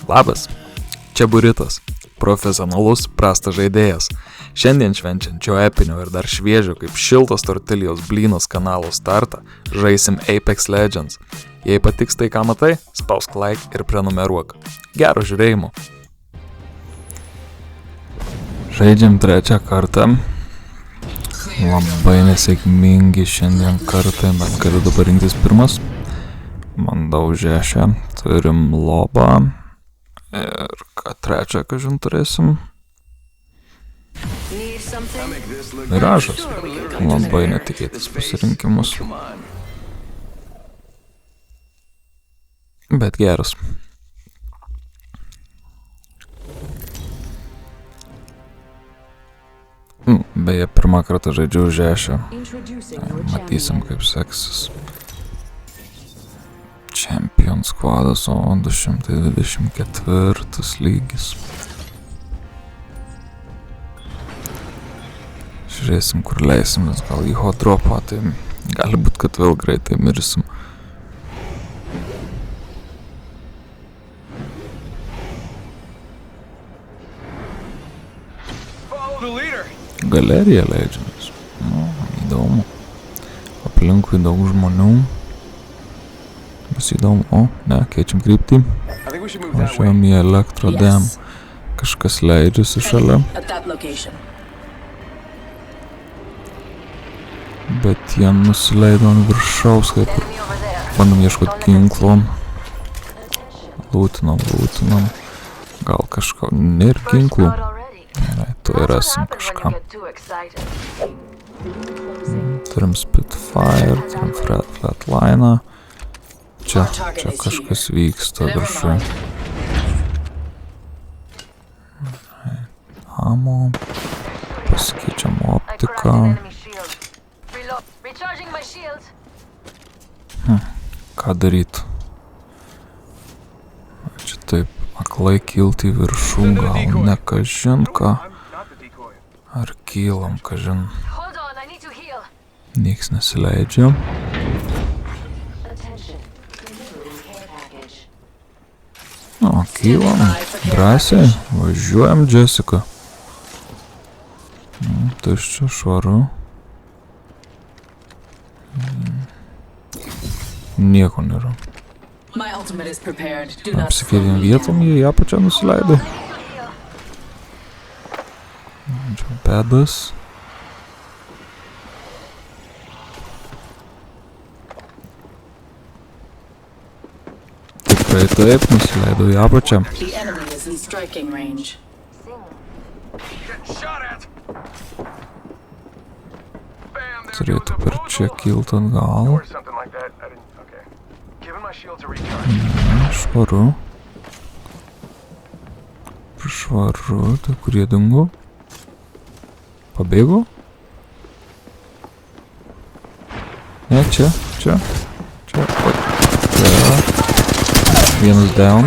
Labas, čia Buritas, profesionalus prastas žaidėjas. Šiandien švenčiančio epinio ir dar šviežio kaip šiltos tortilijos blynos kanalo startą žaisim Apex Legends. Jei patiks tai, ką matai, spausk like ir prenumeruok. Gero žiūrėjimo. Žaidžiam trečią kartą. Labai nesėkmingi šiandien kartai, bet galiu dabar rinktis pirmas. Man daužė šią. Turim lobą. Ir ką trečią, kažin turėsim. Miražas. Labai netikėtas pasirinkimus. Bet geras. Beje, pirmą kartą žaidžiau žešę. Matysim, kaip seksis. Champion squadas, o 224 lygis. Žiūrėsim, kur leisimės, gal į hot dropą, tai gali būt, kad vėl greitai mirsim. Galerija leidžiamės. Įdomu. Aplinkui daug žmonių. Bus įdomu. O, ne, keičiam kryptį. Važiuojam į elektrodem. Kažkas leidžiasi šalia. Bet jie nusileido ant viršaus, kaip ir bandom ieškot ginklo. Lūtinam. Gal kažko, nėra ginklų. Gerai, tu rasim kažką. Turim Spitfire, turim Flatline'ą. Čia kažkas vyksta viršui. Amo. Pasikeičiam optiką. Ką daryt? Čia taip aklai kilti į viršų, gal ne kažin ką. Ar kylam kažin. Nieks nesileidžia. O, kylam. Drąsiai. Važiuojam, Jessica. Tuščia, švaru. Nieko nėra. Apsikeitėm vietom, jie į apačią nusileido. Čia pedas. Tikrai taip, nusileido į apačią. Turėtų per čia kilt atgal. Švaru. Švaru, tai kurie dingo? Pabėgo? Ne, čia. Oi. Vienas down.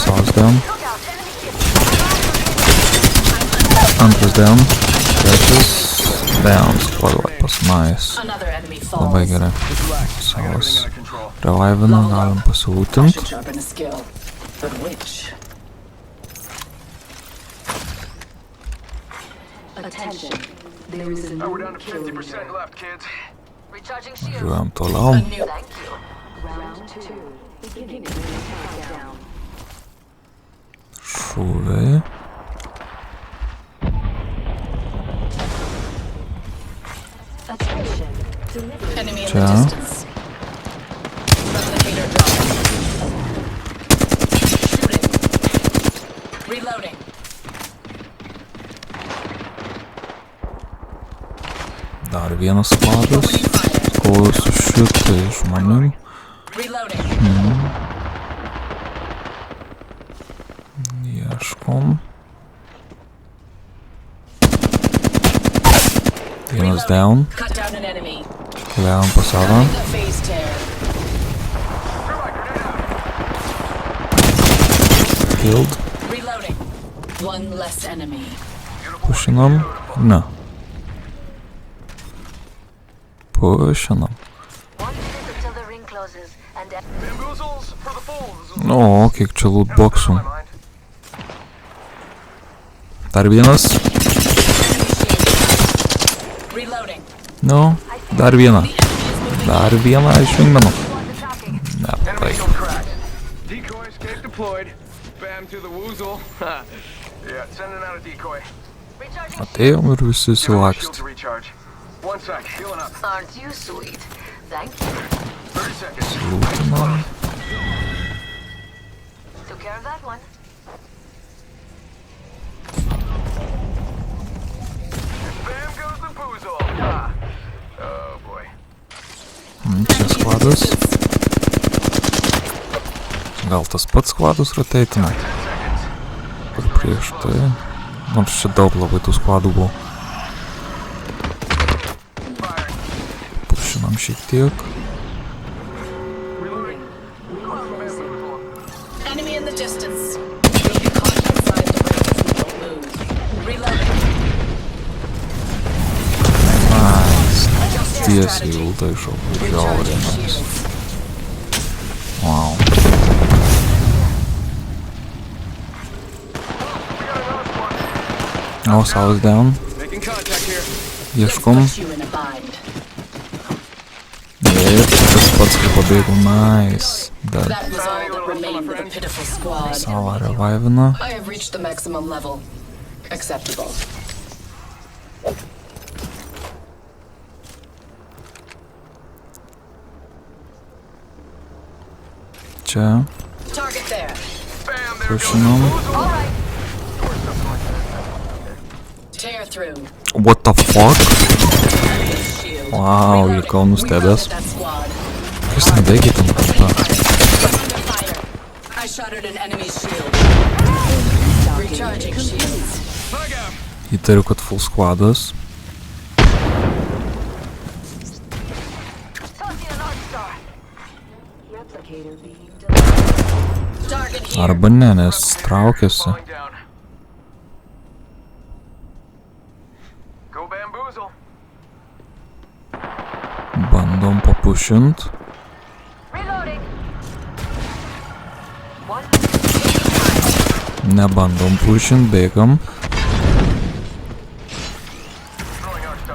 Savas down. Antras down. Trečias down. Squadlipas, nice. Labai gerai. Savas revive'ina, galim pasilūtint. Važiuojam toliau. Šūviai. Čia. Dar vienas squadas. Kovoju su šitai žmonėm. Ieškom. Vienas down. Keliavom po savo. Killed. Pušinam? Ne. Pušinam. O, kiek čia lootboxų. Dar vienas. Nu, dar vieną. Dar vieną išvingmenu. Ne, tai. Atėjom ir visi silaksti. Silūtinam. Čia skvadas. Gal tas pats skvadas rotatina? Kur prieš tai? Nors čia daug labai tų skvadų buvo. Pušinam šiek tiek. Tiesiai ulta iššaukia, žiauriai nice. Wow. O, Sal's down. Ieškom. Ir tas pats kaip pabėgau, nice. Dead. Salą revivina. Čia. Pušinom. What the fuck? Wow, likau nustebęs. Kas nedegė tam kampa? Įtariu, kad full squadas. Arba ne, nes traukiasi. Bandom papušint. Nebandom pušint, bėgam.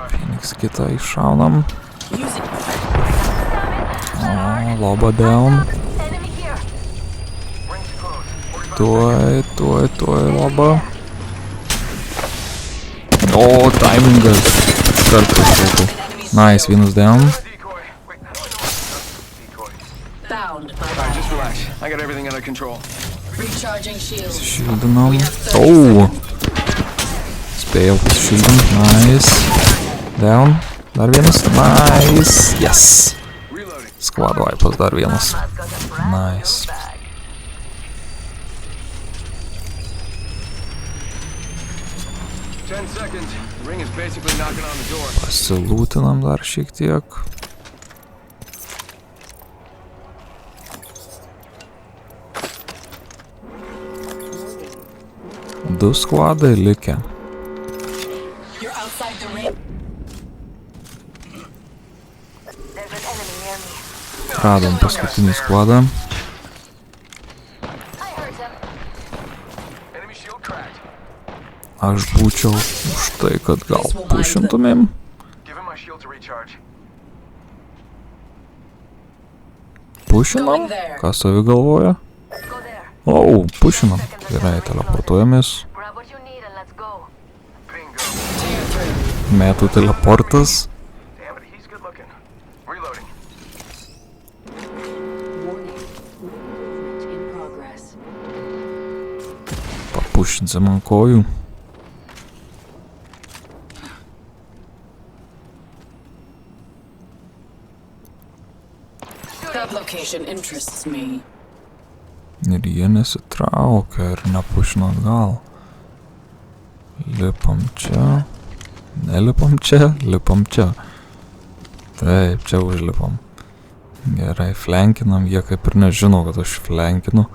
Phoenix kitą iššaunam. O, loba down. Tuoj loba. O, timingas. Kartu iššaukau. Nice, vienas down. Šildinam. O! Spėjau šildint. Nice. Down. Dar vienas. Nice. Yes. Squad wipas dar vienas. Nice. Pasilūtinam dar šiek tiek. Du skvadai likę. Radom paskutinį skvadą. Aš būčiau už tai, kad gal pušintumėm. Pušinam? Ką savi galvoja? O, pušinam. Gerai, teleportuojamės. Metų teleportas. Papušinsim ant kojų. Ir jie nesitraukia ir nepušina atgal. Lipam čia. Nelipam čia, lipam čia. Taip, čia užlipam. Gerai, flankinam, jie kaip ir nežino, kad aš flankinu.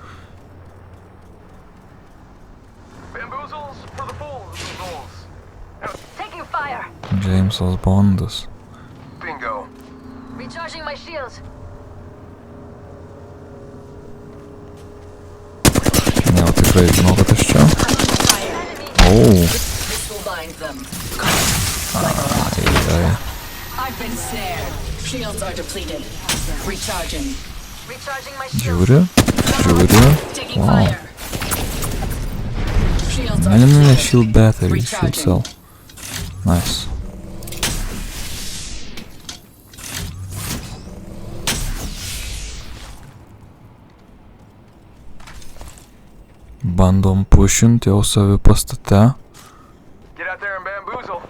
Jamesas Bondas. tikrai žinau, kad aš čia. Oh. Ai. Žiūri. Wow. Ne, shield battery, shield cell. Nice. Bandom pushinti jau savi pastate. Get out there and bamboozle.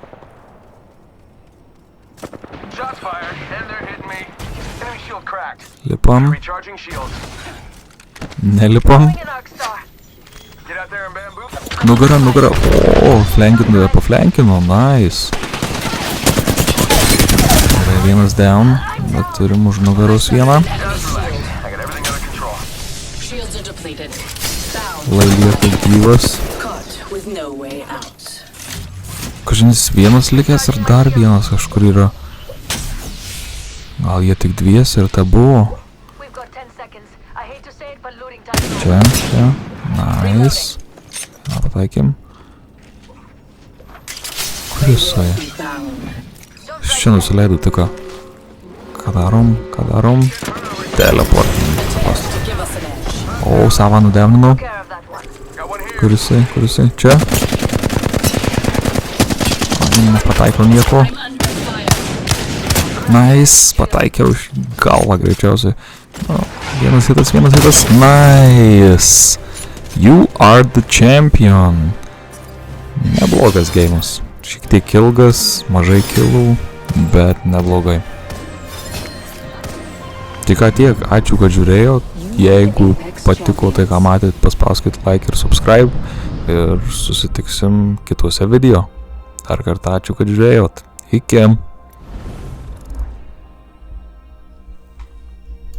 Shots fired, and they're hitting me. Enemy shield cracked. Lipam. Recharging shields. Nelipam. Get out there and bamboozle. Nugara. O, flankino, paflankino, nice. Gerai, vienas down, bet turim už nugaros vieną. I got everything under control. Shields are depleted. Lieka gyvas. Kažins vienas likęs ar dar vienas kažkur yra. Gal jie tik dviesi ir ta buvo. Čia. Nice. Pataikėm. Kur jisai? Čia nusileido tik ką. Ką darom? Teleportinį. O, savą nudevninau. Kur jisai? Čia? Nepataikau nieko. Nice, pataikiau už galvą greičiausiai. Vienas hitas. Nice. You are the champion. Neblogas geimas. Šiek tiek ilgas, mažai kilų, bet neblogai. Tik tiek, ačiū, kad žiūrėjot. Jeigu patiko tai, ką matėt, paspauskit like ir subscribe. Ir susitiksim kituose video. Dar kartą ačiū, kad žiūrėjot. Iki.